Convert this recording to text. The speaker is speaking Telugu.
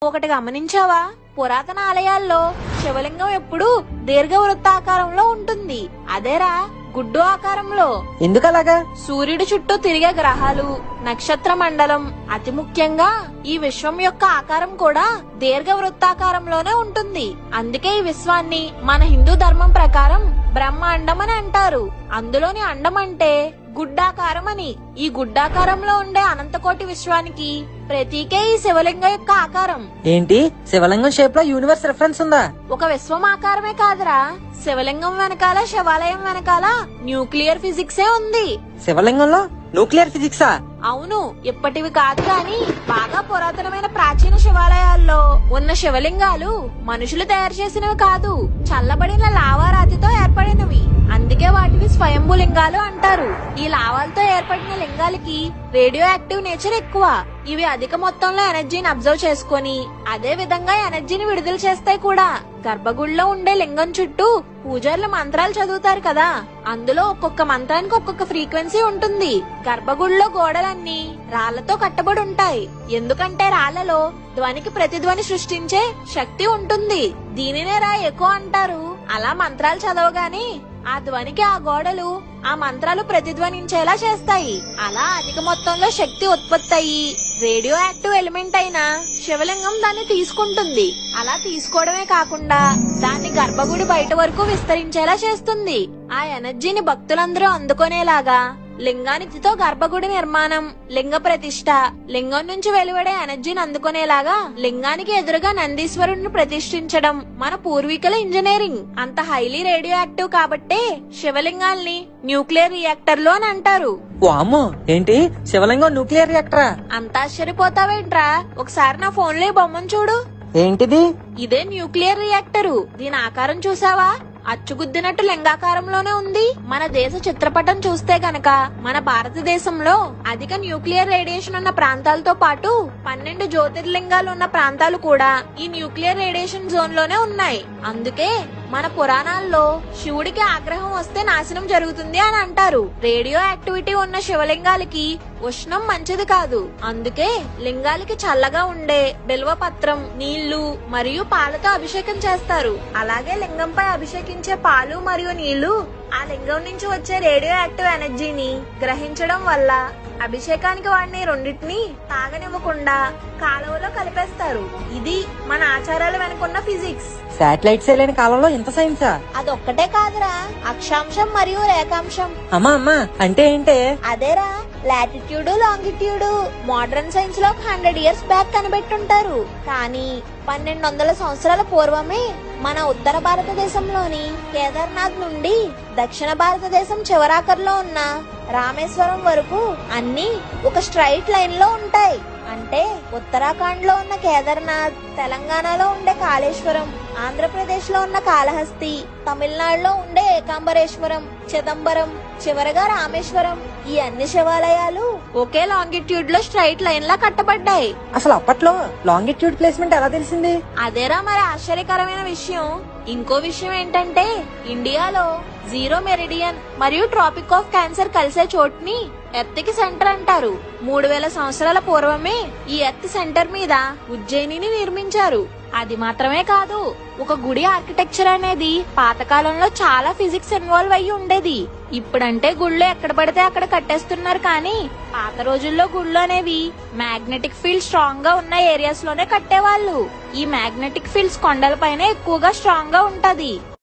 ఒకటి గమనించావా? పురాతన ఆలయాల్లో శివలింగం ఎప్పుడు దీర్ఘవృత్తాకారంలో ఉంటుంది. అదేరా గుడ్డు ఆకారంలో. ఎందుకలాగా? సూర్యుడి చుట్టూ తిరిగే గ్రహాలు, నక్షత్ర మండలం, అతి ముఖ్యంగా ఈ విశ్వం యొక్క ఆకారం కూడా దీర్ఘవృత్తాకారంలోనే ఉంటుంది. అందుకే ఈ విశ్వాన్ని మన హిందూ ధర్మం ప్రకారం బ్రహ్మాండం అని అంటారు. అందులోని అండం అంటే గుడ్డాకారం అని. ఈ గుడ్డాకారంలో ఉండే అనంతకోటి విశ్వానికి ప్రతీకే ఈ శివలింగం యొక్క ఆకారం. ఏంటి, శివలింగం షేప్ లో యూనివర్స్ రిఫరెన్స్ ఉందా? ఒక విశ్వం ఆకారమే కాదురా, శివలింగం వెనకాల, శివాలయం వెనకాల న్యూక్లియర్ ఫిజిక్సే ఉంది. శివలింగంలో న్యూక్లియర్ ఫిజిక్సా? అవును, ఇప్పటివి కాదు కానీ బాగా పురాతనమైన ప్రాచీన శివాలయాల్లో ఉన్న శివలింగాలు మనుషులు తయారు చేసినవి కాదు, చల్లబడిన లావారాతితో ఏర్పడినవి. అందుకే వాటిని స్వయంభూ లింగాలు అంటారు. ఈ లావాలతో ఏర్పడిన లింగాలకి రేడియో యాక్టివ్ నేచర్ ఎక్కువ. ఇవి అధిక మొత్తంలో ఎనర్జీని అబ్జర్వ్ చేసుకుని అదే విధంగా ఎనర్జీని విడుదల చేస్తాయి కూడా. గర్భగుడిలో ఉండే లింగం చుట్టూ పూజారులు మంత్రాలు చదువుతారు కదా, అందులో ఒక్కొక్క మంత్రానికి ఒక్కొక్క ఫ్రీక్వెన్సీ ఉంటుంది. గర్భగుడిలో గోడలన్నీ రాళ్లతో కట్టబడి ఉంటాయి. ఎందుకంటే రాళ్లలో ధ్వనికి ప్రతిధ్వని సృష్టించే శక్తి ఉంటుంది. దీనినే రా ఎక్కువ అంటారు. అలా మంత్రాలు చదవగానే ఆ ధ్వనికి ఆ గోడలు ఆ మంత్రాలు ప్రతిధ్వనించేలా చేస్తాయి. అలా అధిక మొత్తంలో శక్తి ఉత్పత్తి అయ్యి రేడియో యాక్టివ్ ఎలిమెంట్ అయిన శివలింగం దాన్ని తీసుకుంటుంది. అలా తీసుకోవడమే కాకుండా దాన్ని గర్భగుడి బయట వరకు విస్తరించేలా చేస్తుంది. ఆ ఎనర్జీని భక్తులందరూ అందుకునేలాగా లింగానితో గర్భగుడి నిర్మాణం, లింగ ప్రతిష్ఠ, లింగం నుంచి వెలువడే ఎనర్జీని అందుకునేలాగా లింగానికి ఎదురుగా నందీశ్వరుడిని ప్రతిష్ఠించడం మన పూర్వీకుల ఇంజనీరింగ్. అంత హైలీ రేడియో యాక్టివ్ కాబట్టే శివలింగాల్ని న్యూక్లియర్ రియాక్టర్లు అని అంటారు. వామ్మో, ఏంటి శివలింగం న్యూక్లియర్ రియాక్టరా? అంత ఆశ్చర్యపోతావేంట్రా? ఒకసారి నా ఫోన్ లో బొమ్మను చూడు. ఏంటిది? ఇదే న్యూక్లియర్ రియాక్టరు. దీని ఆకారం చూసావా? అచ్చుగుద్దినట్టు లింగాకారంలోనే ఉంది. మన దేశ చిత్రపటం చూస్తే గనక మన భారతదేశంలో అధిక న్యూక్లియర్ రేడియేషన్ ఉన్న ప్రాంతాలతో పాటు 12 జ్యోతిర్లింగాలు ఉన్న ప్రాంతాలు కూడా ఈ న్యూక్లియర్ రేడియేషన్ జోన్ లోనే ఉన్నాయి. అందుకే మన పురాణాల్లో శివుడికి ఆగ్రహం వస్తే నాశనం జరుగుతుంది అని అంటారు. రేడియో యాక్టివిటీ ఉన్న శివలింగాలకి ఉష్ణం మంచిది కాదు. అందుకే లింగాలకి చల్లగా ఉండే బిల్వపత్రం, నీళ్లు మరియు పాలతో అభిషేకం చేస్తారు. అలాగే లింగంపై అభిషేకించే పాలు మరియు నీళ్లు ఆ లింగం నుంచి వచ్చే రేడియో యాక్టివ్ ఎనర్జీని గ్రహించడం వల్ల అభిషేకానికి వాడిని రెండింటిని తాగనివ్వకుండా కాలువలో కలిపేస్తారు. ఇది మన ఆచారాల వెనుకున్న ఫిజిక్స్. శాటిలైట్స్ లేని కాలంలో ఇంత సైన్సా? అదొక్కటే కాదురా, అక్షాంశం మరియు రేఖాంశం. అమ్మా అంటే ఏంటే? అదేరా లాటిట్యూడ్, లాంగిట్యూడ్. మోడర్న్ సైన్స్ లో 100 ఇయర్స్ బ్యాక్ కనిపెట్టుంటారు. కానీ 1200 సంవత్సరాల పూర్వమే మన ఉత్తర భారతదేశంలోని కేదార్నాథ్ నుండి దక్షిణ భారతదేశం చివరాఖర్లో ఉన్న రామేశ్వరం వరకు అన్ని ఒక స్ట్రైట్ లైన్ లో ఉంటాయి. అంటే ఉత్తరాఖండ్ లో ఉన్న కేదార్నాథ్, తెలంగాణలో ఉండే కాళేశ్వరం, ఆంధ్రప్రదేశ్ లో ఉన్న కాళహస్తి, తమిళనాడులో ఉండే ఏకాంబరేశ్వరం, చిదంబరం, చివరగా రామేశ్వరం. ఈ అన్ని శివాలయాలు ఒకే లాంగిట్యూడ్ లో స్ట్రైట్ లైన్ లా కట్టబడ్డాయి. అసలు అప్పట్లో లాంగిట్యూడ్ ప్లేస్మెంట్ ఎలా తెలిసింది? అదేరా మరి ఆశ్చర్యకరమైన విషయం. ఇంకో విషయం ఏంటంటే ఇండియాలో జీరో మెరిడియన్ మరియు ట్రాపిక్ ఆఫ్ క్యాన్సర్ కలిసే చోటుని ఎర్త్ కి సెంటర్ అంటారు. 3000 సంవత్సరాల పూర్వమే ఈ ఎర్త్ సెంటర్ మీద ఉజ్జయినిని నిర్మించారు. అది మాత్రమే కాదు, ఒక గుడి ఆర్కిటెక్చర్ అనేది పాతకాలంలో చాలా ఫిజిక్స్ ఇన్వాల్వ్ అయ్యి ఉండేది. ఇప్పుడంటే గుళ్ళు ఎక్కడ పడితే అక్కడ కట్టేస్తున్నారు, కానీ పాత రోజుల్లో గుళ్ళు అనేవి మ్యాగ్నెటిక్ ఫీల్డ్ స్ట్రాంగ్ గా ఉన్న ఏరియాస్ లోనే కట్టేవాళ్ళు. ఈ మ్యాగ్నెటిక్ ఫీల్డ్స్ కొండలపైనే ఎక్కువగా స్ట్రాంగ్ గా ఉంటది.